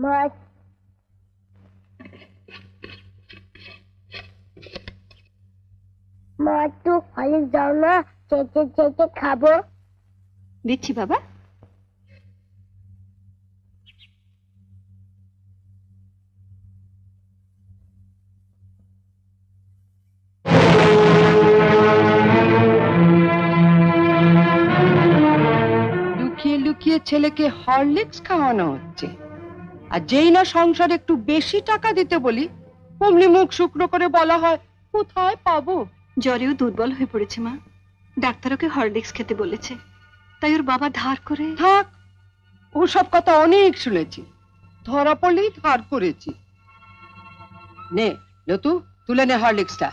মাছ মা একটু হরলিক্স দাও না, চেটে চেটে খাবো। দিচ্ছি বাবা। লুকিয়ে লুকিয়ে ছেলেকে হরলিক্স খাওয়ানো হচ্ছে, আর যেই না সংসার একটু বেশি টাকা দিতে বলি অমনি মুখ শুকনো করে বলা হয় কোথায় পাবো। জ্বরেও দুর্বল হয়ে পড়েছে মা, ডাক্তার ওকে হরলিক্স খেতে বলেছে, তাই ওর বাবা ধার করে। থাক, ওসব কথা অনেক শুনেছি, ধরা পড়লেই ধার করেছি। নে লতু, তুলে নে হরলিক্সটা।